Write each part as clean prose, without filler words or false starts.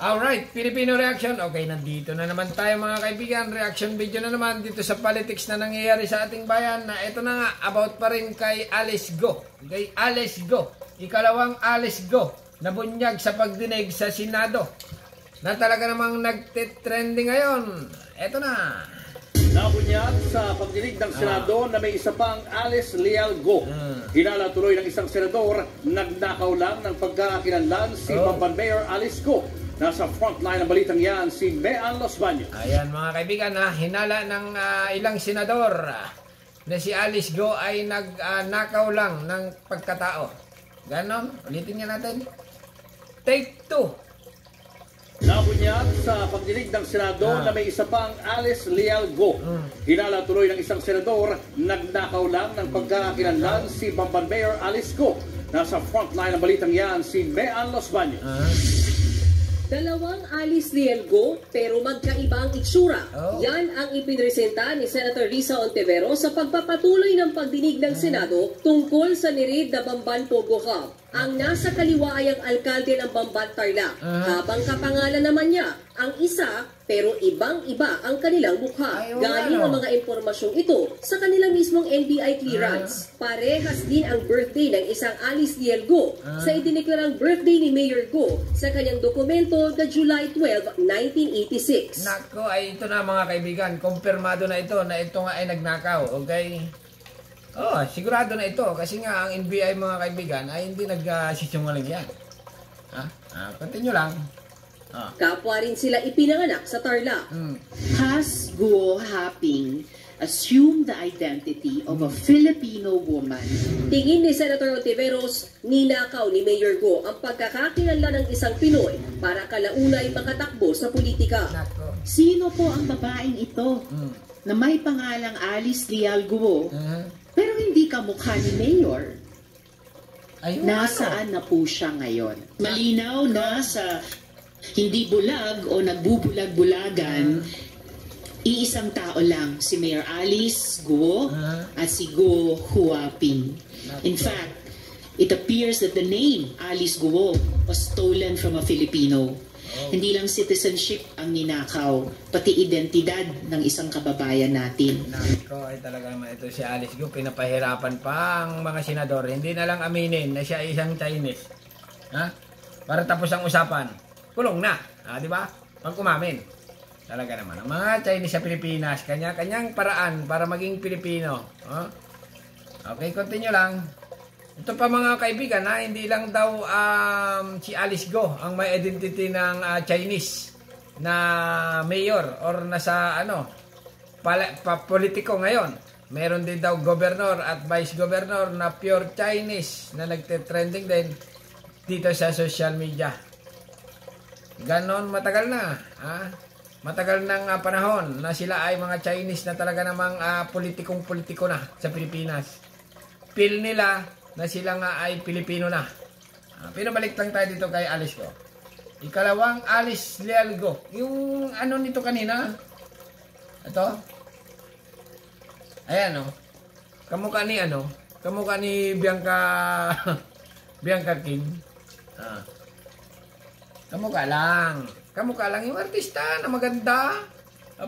Alright, Filipino reaction. Okay, nandito na naman tayo mga kaibigan. Reaction video na naman dito sa politics na nangyayari sa ating bayan. Na ito na nga, about pa rin kay Alice Go. Kay Alice Go. Ikalawang Alice Go. Nabunyag sa pagdinig sa Senado. Na talaga namang nagtitrending ngayon. Ito na. Nabunyag sa pagdinig ng Senado na may isa pang Alice Leal Go. Hinala tuloy ng isang senador, nagnakaw lang ng pagkakakilanlan si Bamban Mayor Alice Go. Nasa frontline ng balitang yan si Mean Los Baños. Ayan mga kaibigan, hinala ng ilang senador na si Alice Go ay nagnakaw lang ng pagkatao. Ganon, ulitin nga natin. Take 2. Nabunyag sa pagdinig ng Senado na may isa pang Alice Leal Go. Hinala tuloy ng isang senador, nagnakaw lang ng pagkakakilanlan si Bamban Mayor Alice Go. Nasa frontline ng balitang yan si Mean Los Baños. Dalawang Alice Leal Go pero magkaibang itsura. Yan ang ipinresenta ni Senator Risa Ontiveros sa pagpapatuloy ng pagdinig ng Senado tungkol sa nirid na Bamban Pogo Hub. Ang nasa kaliwa ay ang alkalde ng Bamban Tarlac. Habang kapangalan naman niya, ang isa pero ibang-iba ang kanilang mukha. Galing ang mga impormasyong ito sa kanilang mismong NBI clearance. Parehas din ang birthday ng isang Alice Leal Go sa idineklarang birthday ni Mayor Go sa kanyang dokumento na July 12, 1986. Nako, ay ito na mga kaibigan. Kumpirmado na ito nga ay nagnakaw. Okay? Sigurado na ito. Kasi nga ang NBI mga kaibigan ay hindi nagsisinungaling yan. Continue lang. Kapwa rin sila ipinanganak sa Tarlac. Has Guo Haping assumed the identity of a Filipino woman? Tingin ni Senator Ontiveros, ninakaw ni Mayor Go ang pagkakakilanlan ng isang Pinoy para kalaunay makatakbo sa politika. Nako. Sino po ang babaeng ito na may pangalang Alice Leal Guo pero hindi kamukha ni Mayor? Ayun, Nasaan na po siya ngayon? Malinaw na sa hindi bulag o nagbubulag-bulagan, iisang tao lang, si Mayor Alice Guo at si Guo Huaping. In fact, it appears that the name Alice Guo was stolen from a Filipino. Hindi lang citizenship ang ninakaw, pati identidad ng isang kababayan natin. Nako, ay talaga naman ito si Alice Go. Pinapahirapan pa ang mga senador. Hindi na lang aminin na siya ay isang Chinese. Para tapos ang usapan. Kulong na. Di ba? Pag umamin. Talaga naman. Ang mga Chinese sa Pilipinas, kanya-kanyang paraan para maging Pilipino. Okay, continue lang. Ito pa mga kaibigan, hindi lang daw si Alice Go ang may identity ng Chinese na mayor or nasa politiko ngayon. Meron din daw governor at vice governor na pure Chinese na nagte-trending din dito sa social media. Ganon matagal na. Matagal ng panahon na sila ay mga Chinese na talaga namang politikong-politiko na sa Pilipinas. Feel nila na sila nga ay Pilipino na. Pinabalik lang tayo dito kay Alice Go. Ikalawang Alice Leal Go. Yung nito kanina. Ito. Ayan Kamukha ni Kamukha ni Bianca Bianca King. Kamukha lang yung artista na maganda.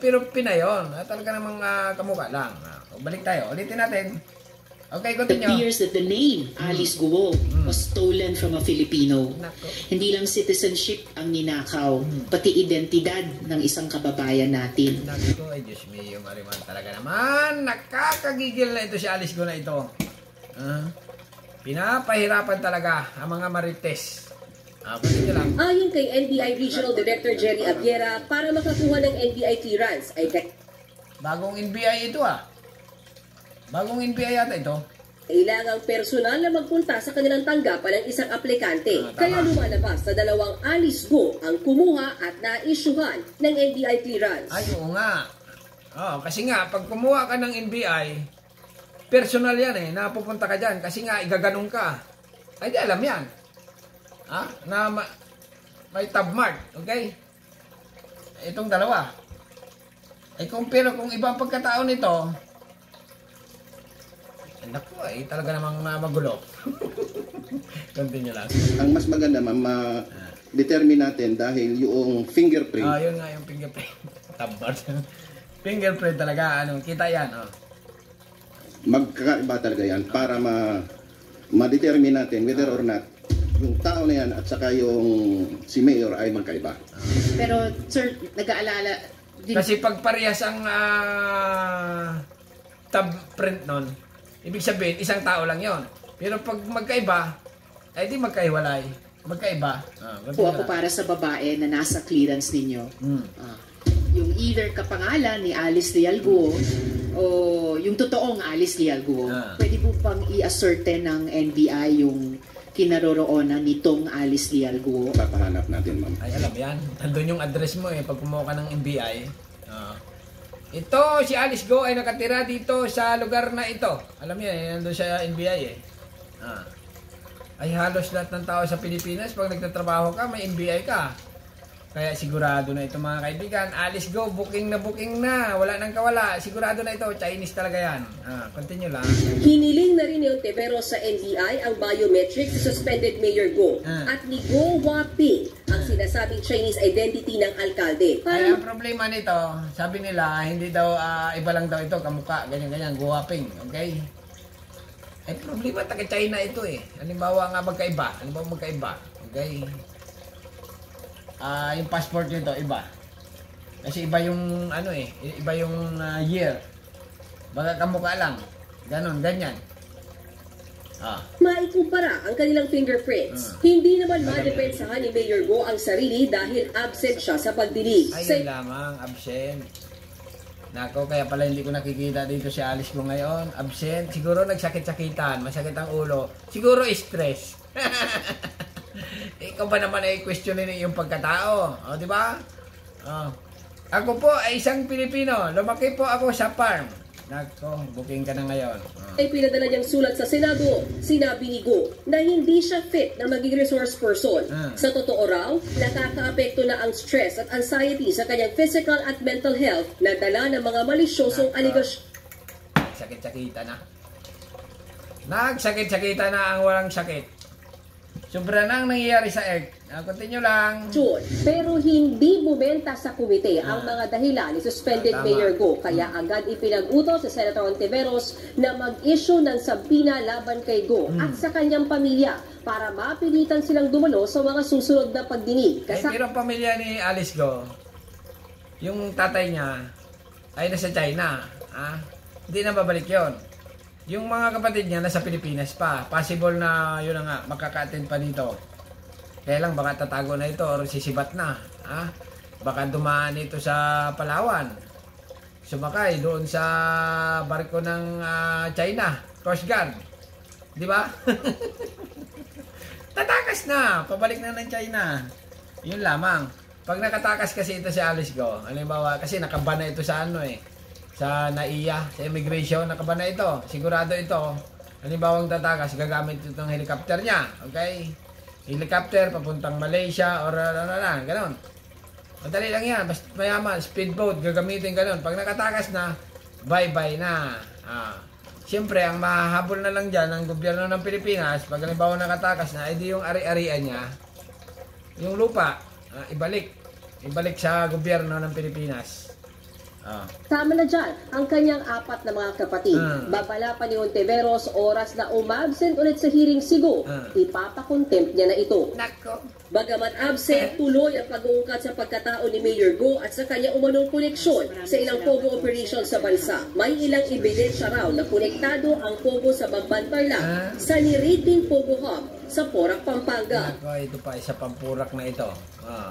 Pero Pinay yun. Talaga namang kamukha lang. Balik tayo. Ulitin natin. Okay, continue. It appears that the name Alice Guo was stolen from a Filipino. Hindi lang citizenship ang ninakaw, pati identidad ng isang kababayan natin. Nako, ay Diyos mio, Mariman. Talaga naman, nakakagigil na ito si Alice Go na ito. Pinapahirapan talaga ang mga marites. Ayon kay NBI Regional Director Jerry Abiera, para makakuha ng NBI clearance ay bagong NBI ito Bagong NBI yata ito. Kailangang personal na magpunta sa kanilang tanggapan ng isang aplikante. Kaya lumalabas na dalawang Alice Go ang kumuha at na-issuehan ng NBI clearance. Ay, oo nga. Kasi nga, pag kumuha ka ng NBI, personal yan napupunta ka dyan. Kasi nga, igaganong ka. Ay, di alam yan. Na may tab mark. Okay? Itong dalawa. Pero kung ibang pagkataon nito, naku, talaga namang magulo. Continue lang. Ang mas maganda, determine natin dahil yung fingerprint, Yun nga yung fingerprint. Tabard. Fingerprint talaga, kita yan, magkakaiba talaga yan para ma-determine natin whether or not yung tao na yan at saka yung si Mayor ay magkaiba. Pero, sir, nag-aalala din. Kasi pag parehas ang tab print nun, ibig sabihin, isang tao lang yon. Pero pag magkaiba, ay di magkaiwalay. Magkaiba. po ako para sa babae na nasa clearance ninyo. Yung either kapangalan ni Alice Lialguo o yung totoong Alice Lialguo, pwede po bang i-ascertain ng NBI yung kinaroroonan nitong Alice Lialguo? Papahanap natin, ma'am. Ay, alam yan. Nandun yung address mo pag kumuha ka ng NBI. Ito, si Alice Go ay nakatira dito sa lugar na ito. Alam niyo, nandun sa NBI Ay halos lahat ng tao sa Pilipinas, pag nagtatrabaho ka, may NBI ka. Kaya sigurado na ito mga kaibigan. Alice Go, booking na. Wala nang kawala. Sigurado na ito. Chinese talaga yan. Continue lang. Hiniling na rin ni Ontiveros sa NBI ang biometric sa suspended Mayor Go at ni Go Waping ang sinasabing Chinese identity ng alkalde. Ay, ang problema nito, sabi nila, hindi daw, iba lang daw ito, kamukha, ganyan-ganyan, Go Waping. Okay? Ay, problema, taga-China ito Halimbawa nga magkaiba. Okay? Yung passport nito iba. Kasi iba yung iba yung year. Baka kamukha lang. Ganon, ganyan. Maikumpara ang kanilang fingerprints. Hindi naman madepensahan ni Mayor Go ang sarili dahil absent siya sa pagdinig. Ayun lamang, absent. Nako, kaya pala hindi ko nakikita dito si Alice Go ngayon. Absent. Siguro nagsakit-sakitan, masakit ang ulo. Siguro stress. Ikaw ba naman ay questionin yung pagkatao? Di ba? Ako po ay isang Pilipino. Lumaki po ako sa farm. Nako, booking ka na ngayon. Ay pinadala niyang sulat sa Senado, sinabi ni Go na hindi siya fit na maging resource person. Sa totoo raw, nakakaapekto na ang stress at anxiety sa kanyang physical at mental health na dala ng mga malisyosong aligasyon. Sakit-sakita na. Nagsakit-sakita na ang walang sakit. Sobra na ang nangyayari sa ERC. Continue lang. Pero hindi bumenta sa komite ang mga dahilan ni suspended Mayor Go. Kaya agad ipinag-utos sa Senator Ontiveros na mag-issue ng sabina laban kay Go at sa kanyang pamilya para mapilitan silang dumalo sa mga susunod na pagdinig. Pero ang pamilya ni Alice Go, yung tatay niya ay nasa China. Hindi na babalik yon. Yung mga kapatid niya nasa Pilipinas pa. Possible na yun na nga, makaka-attend pa dito. Kaya lang baka tatago na ito or sisibat na. Baka dumaan ito sa Palawan. Sumakay doon sa barko ng China, Coast Guard. Di ba? Tatakas na, pabalik na ng China. Yun lamang. Pag nakatakas kasi ito si Alice Go, halimbawa, kasi nakabana ito sa sa NAIA, sa immigration, nakabana ito. Sigurado ito. Halimbawa ang tatakas, gagamit ito ng helicopter niya. Okay? Helicopter, papuntang Malaysia, or ganon. Madali lang yan. Basta mayaman, speedboat, gagamitin ganon. Pag nakatakas na, bye-bye na. Siyempre, ang mahahabol na lang dyan ng gobyerno ng Pilipinas, pag halimbawa nakatakas na, edi yung ari-arian niya, yung lupa, ibalik sa gobyerno ng Pilipinas. Tama na dyan ang kanyang 4 na mga kapatid. Babala pa ni Ontiveros oras na umabsent ulit sa hearing si Go. Ipapakontempt niya na ito. Nako. Bagamat absent, tuloy ang pag-uungkat sa pagkatao ni Mayor Go at sa kanya umanong koneksyon sa ilang Pogo operations sa bansa. May ilang ebidensya raw na konektado ang Pogo sa Bamban Tarlac sa nirating Pogo Hub sa Porac, Pampanga. Nako, ito pa isa pampurak na ito.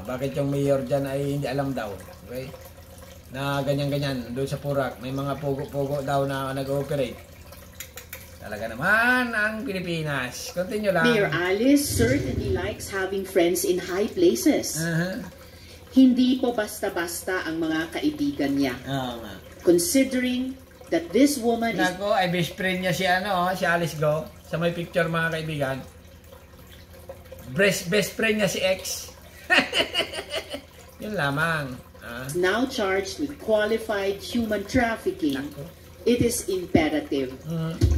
Bakit yung mayor dyan ay hindi alam daw? Okay? Na ganyan-ganyan doon sa Porac, may mga pogo-pogo daw na nag-ooperate. Talaga naman ang Pilipinas. Continue lang. Mayor Alice certainly likes having friends in high places. Hindi po basta-basta ang mga kaibigan niya. Considering that this woman is... Nako, ay best friend niya si si Alice Go. Sa may picture mga kaibigan. Best friend niya si X. Yun lamang. now charged with qualified human trafficking. it is imperative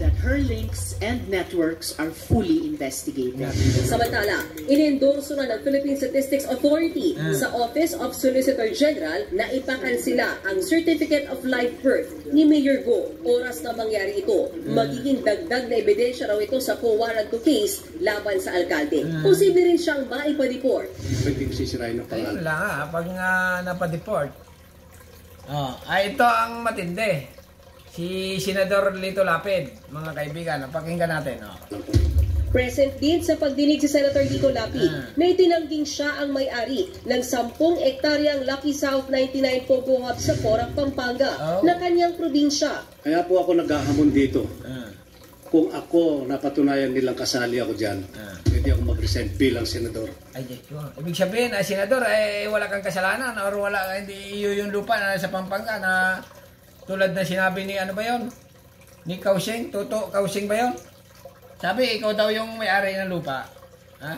that her links and networks are fully investigated. Samantala, inendorso na ng Philippine Statistics Authority sa Office of Solicitor General na ipakansila ang Certificate of Live Birth ni Mayor Go. Oras na mangyari ito, magiging dagdag na ebidensya raw ito sa co-warrant to case laban sa alkalde. Posible rin siyang maipa-deport. Pwedeng sisirain ng pangalan. Ayun lang pag napadeport. Ito ang matindi. Si Senador Lito Lapid, mga kaibigan, pakinggan natin. Present din sa pagdinig si Senator Lito Lapid na itinangging siya ang may-ari ng 10 ektaryang Lucky South 99 Pogo Hub sa Porac, Pampanga na kanyang probinsya. Kaya po ako naghahamon dito. Kung ako napatunayan nilang kasali ako dyan, pwede ako mag-resign bilang senador. Ay, ibig sabihin, senador, wala kang kasalanan or wala, hindi iyo yung lupa na sa Pampanga na tulad na sinabi ni ano ba yon? Ni Kausing, Toto Kausing ba yon? Sabi, ikaw daw yung may-ari ng lupa. Ha?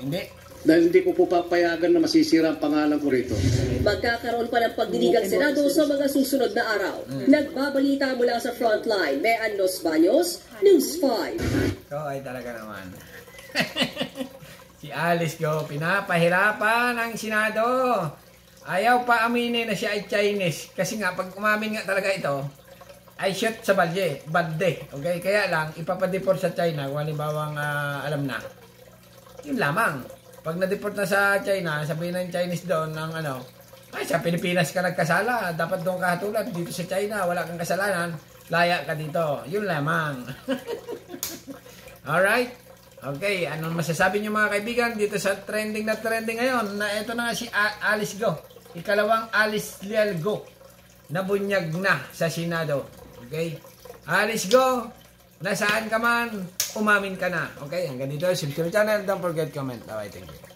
Hindi. Dahil hindi ko po papayagan na masisira ang pangalan ko rito. Magkakaroon pa ng pagdinig ang Senado sa mga susunod na araw. Nagbabalita mula sa Frontline, Mean Los Baños, News 5. Ikaw ay talaga naman. Si Alice Go, pinapahirapan ang Senado. Ayaw pa aminin na siya ay Chinese. Kasi nga, pag umamin nga talaga ito, ay shoot sa balde. Okay? Kaya lang, ipapadeport sa China kung halimbawang alam na. Yun lamang. Pag na-deport na sa China, sabihin ng Chinese doon ng ay sa Pilipinas ka nagkasala. Dapat doon ka hatulad. Dito sa China, wala kang kasalanan. Laya ka dito. Yun lamang. Alright? Okay, anong masasabi niyo mga kaibigan dito sa trending ngayon na ito na nga si Alice Go. Ikalawang Alice Leal Go na bunyag na sa Senado. Okay? Alice Go, nasaan ka man, umamin ka na. Okay, hanggang dito. Subscribe channel. Don't forget comment. Bye, thank you.